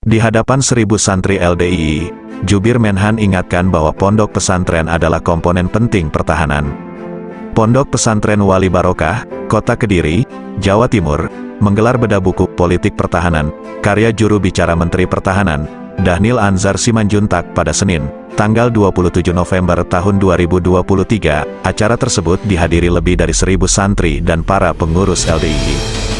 Di hadapan 1000 santri LDII, Jubir Menhan ingatkan bahwa pondok pesantren adalah komponen penting pertahanan. Pondok Pesantren Wali Barokah, Kota Kediri, Jawa Timur, menggelar bedah buku Politik Pertahanan, karya juru bicara Menteri Pertahanan, Dhanil Anzar Simanjuntak pada Senin, tanggal 27 November tahun 2023. Acara tersebut dihadiri lebih dari 1000 santri dan para pengurus LDII.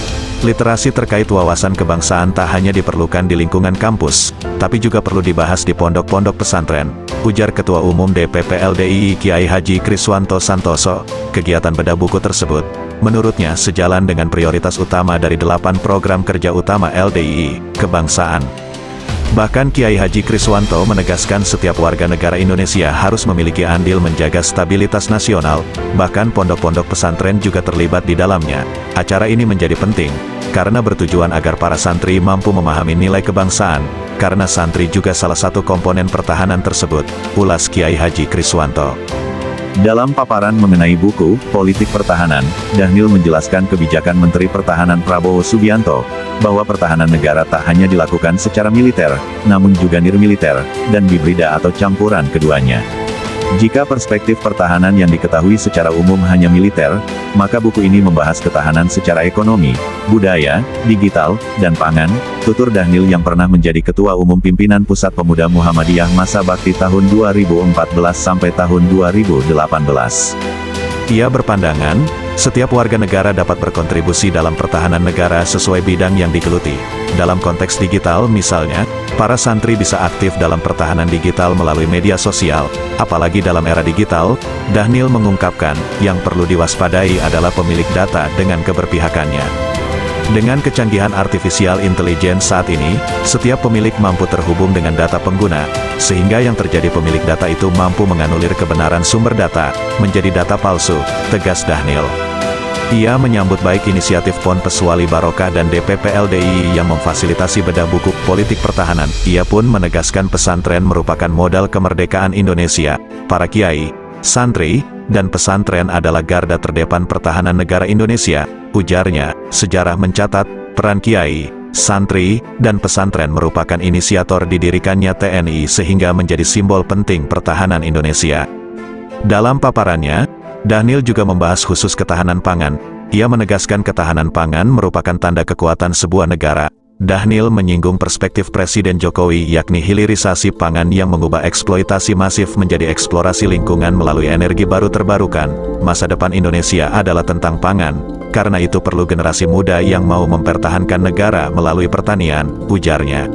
Literasi terkait wawasan kebangsaan tak hanya diperlukan di lingkungan kampus, tapi juga perlu dibahas di pondok-pondok pesantren, ujar Ketua Umum DPP LDII Kiai Haji Kriswanto Santoso. Kegiatan bedah buku tersebut, menurutnya sejalan dengan prioritas utama dari 8 program kerja utama LDII, kebangsaan. Bahkan Kiai Haji Kriswanto menegaskan setiap warga negara Indonesia harus memiliki andil menjaga stabilitas nasional, bahkan pondok-pondok pesantren juga terlibat di dalamnya. Acara ini menjadi penting, karena bertujuan agar para santri mampu memahami nilai kebangsaan, karena santri juga salah satu komponen pertahanan tersebut, ulas Kiai Haji Kriswanto. Dalam paparan mengenai buku Politik Pertahanan, Dhanil menjelaskan kebijakan Menteri Pertahanan Prabowo Subianto, bahwa pertahanan negara tak hanya dilakukan secara militer, namun juga nirmiliter, dan hibrida atau campuran keduanya. Jika perspektif pertahanan yang diketahui secara umum hanya militer, maka buku ini membahas ketahanan secara ekonomi, budaya, digital, dan pangan, tutur Dhanil yang pernah menjadi Ketua Umum Pimpinan Pusat Pemuda Muhammadiyah masa bakti tahun 2014 sampai tahun 2018. Ia berpandangan, setiap warga negara dapat berkontribusi dalam pertahanan negara sesuai bidang yang digeluti. Dalam konteks digital misalnya, para santri bisa aktif dalam pertahanan digital melalui media sosial. Apalagi dalam era digital, Dhanil mengungkapkan, yang perlu diwaspadai adalah pemilik data dengan keberpihakannya. Dengan kecanggihan artificial intelligence saat ini, setiap pemilik mampu terhubung dengan data pengguna, sehingga yang terjadi pemilik data itu mampu menganulir kebenaran sumber data, menjadi data palsu, tegas Dhanil. Ia menyambut baik inisiatif Ponpes Wali Barokah dan DPP LDII yang memfasilitasi bedah buku Politik Pertahanan. Ia pun menegaskan pesantren merupakan modal kemerdekaan Indonesia. Para kiai, santri, dan pesantren adalah garda terdepan pertahanan negara Indonesia. Ujarnya, sejarah mencatat, peran kiai, santri, dan pesantren merupakan inisiator didirikannya TNI sehingga menjadi simbol penting pertahanan Indonesia. Dalam paparannya, Dhanil juga membahas khusus ketahanan pangan. Ia menegaskan ketahanan pangan merupakan tanda kekuatan sebuah negara. Dhanil menyinggung perspektif Presiden Jokowi yakni hilirisasi pangan yang mengubah eksploitasi masif menjadi eksplorasi lingkungan melalui energi baru terbarukan. Masa depan Indonesia adalah tentang pangan, karena itu perlu generasi muda yang mau mempertahankan negara melalui pertanian, ujarnya.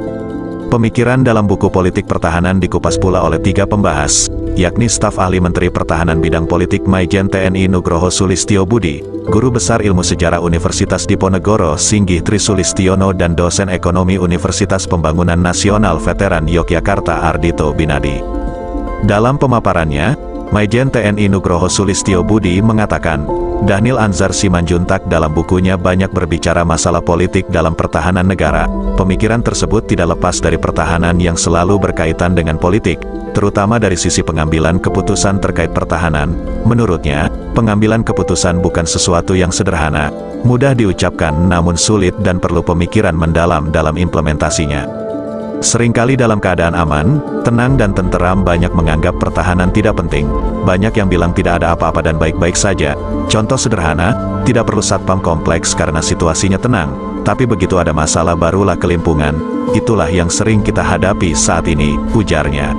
Pemikiran dalam buku Politik Pertahanan dikupas pula oleh 3 pembahas, yakni staf ahli Menteri Pertahanan bidang politik Maijen TNI Nugroho Sulistyo Budi, Guru Besar Ilmu Sejarah Universitas Diponegoro Singgih Trisulistiono dan dosen ekonomi Universitas Pembangunan Nasional Veteran Yogyakarta Ardito Binadi. Dalam pemaparannya, Maijen TNI Nugroho Sulistyo Budi mengatakan, Dhanil Anzar Simanjuntak dalam bukunya banyak berbicara masalah politik dalam pertahanan negara. Pemikiran tersebut tidak lepas dari pertahanan yang selalu berkaitan dengan politik, terutama dari sisi pengambilan keputusan terkait pertahanan. Menurutnya, pengambilan keputusan bukan sesuatu yang sederhana, mudah diucapkan namun sulit dan perlu pemikiran mendalam dalam implementasinya. Seringkali dalam keadaan aman, tenang dan tenteram banyak menganggap pertahanan tidak penting. Banyak yang bilang tidak ada apa-apa dan baik-baik saja. Contoh sederhana, tidak perlu satpam kompleks karena situasinya tenang. Tapi begitu ada masalah barulah kelimpungan. Itulah yang sering kita hadapi saat ini, ujarnya.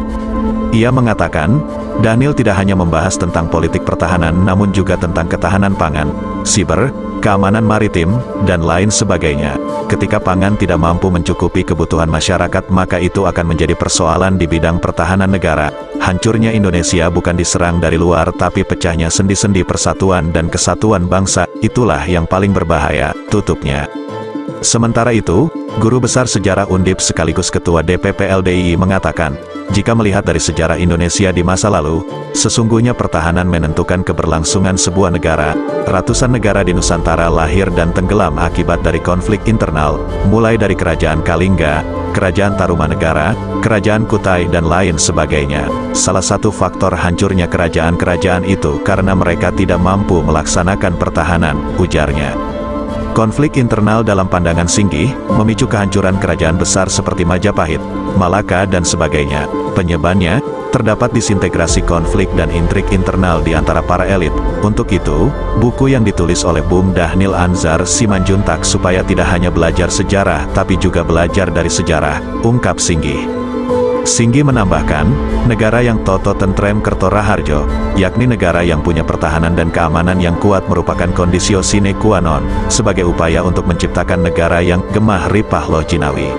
Ia mengatakan, Dhanil tidak hanya membahas tentang politik pertahanan namun juga tentang ketahanan pangan, siber, keamanan maritim, dan lain sebagainya. Ketika pangan tidak mampu mencukupi kebutuhan masyarakat maka itu akan menjadi persoalan di bidang pertahanan negara. Hancurnya Indonesia bukan diserang dari luar tapi pecahnya sendi-sendi persatuan dan kesatuan bangsa, itulah yang paling berbahaya, tutupnya. Sementara itu, Guru Besar Sejarah Undip sekaligus Ketua DPP LDII mengatakan, jika melihat dari sejarah Indonesia di masa lalu, sesungguhnya pertahanan menentukan keberlangsungan sebuah negara. Ratusan negara di Nusantara lahir dan tenggelam akibat dari konflik internal, mulai dari Kerajaan Kalingga, Kerajaan Tarumanegara, Kerajaan Kutai dan lain sebagainya. Salah satu faktor hancurnya kerajaan-kerajaan itu karena mereka tidak mampu melaksanakan pertahanan, ujarnya. Konflik internal dalam pandangan Singgih, memicu kehancuran kerajaan besar seperti Majapahit, Malaka dan sebagainya. Penyebabnya, terdapat disintegrasi konflik dan intrik internal di antara para elit. Untuk itu, buku yang ditulis oleh Bung Dhanil Anzar Simanjuntak supaya tidak hanya belajar sejarah tapi juga belajar dari sejarah, ungkap Singgih. Singgih menambahkan, negara yang toto tentrem kerto raharjo, yakni negara yang punya pertahanan dan keamanan yang kuat merupakan kondisio sine qua non, sebagai upaya untuk menciptakan negara yang gemah ripah loh jinawi.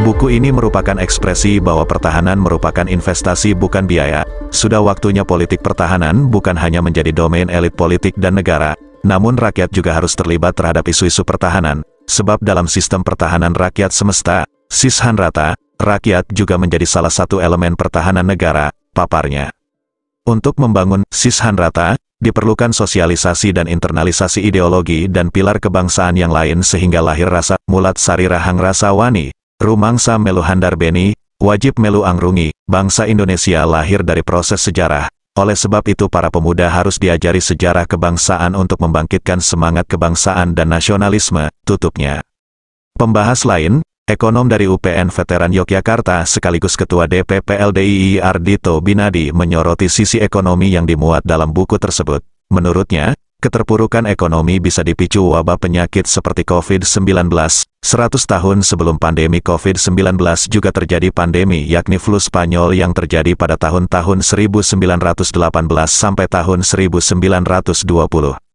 Buku ini merupakan ekspresi bahwa pertahanan merupakan investasi bukan biaya. Sudah waktunya politik pertahanan bukan hanya menjadi domain elit politik dan negara, namun rakyat juga harus terlibat terhadap isu-isu pertahanan, sebab dalam sistem pertahanan rakyat semesta, Sishan rata, rakyat juga menjadi salah satu elemen pertahanan negara, paparnya. Untuk membangun Sishan rata, diperlukan sosialisasi dan internalisasi ideologi dan pilar kebangsaan yang lain sehingga lahir rasa mulat sari rahang rasa wani, rumangsa melu handar beni, wajib melu angrungi. Bangsa Indonesia lahir dari proses sejarah. Oleh sebab itu para pemuda harus diajari sejarah kebangsaan untuk membangkitkan semangat kebangsaan dan nasionalisme, tutupnya. Pembahas lain, ekonom dari UPN Veteran Yogyakarta sekaligus Ketua DPP LDII Ardhito Binadi menyoroti sisi ekonomi yang dimuat dalam buku tersebut. Menurutnya, keterpurukan ekonomi bisa dipicu wabah penyakit seperti COVID-19. 100 tahun sebelum pandemi COVID-19 juga terjadi pandemi yakni flu Spanyol yang terjadi pada tahun-tahun 1918 sampai tahun 1920.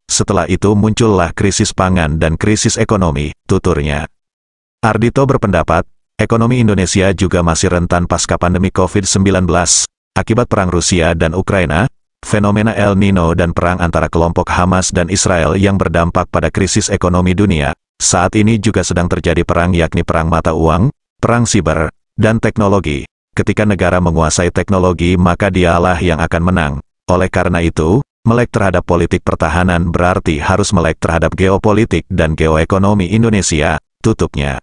Setelah itu muncullah krisis pangan dan krisis ekonomi, tuturnya. Ardhito berpendapat, ekonomi Indonesia juga masih rentan pasca pandemi COVID-19, akibat perang Rusia dan Ukraina, fenomena El Nino dan perang antara kelompok Hamas dan Israel yang berdampak pada krisis ekonomi dunia. Saat ini juga sedang terjadi perang yakni perang mata uang, perang siber, dan teknologi. Ketika negara menguasai teknologi maka dialah yang akan menang. Oleh karena itu, melek terhadap politik pertahanan berarti harus melek terhadap geopolitik dan geoekonomi Indonesia, tutupnya.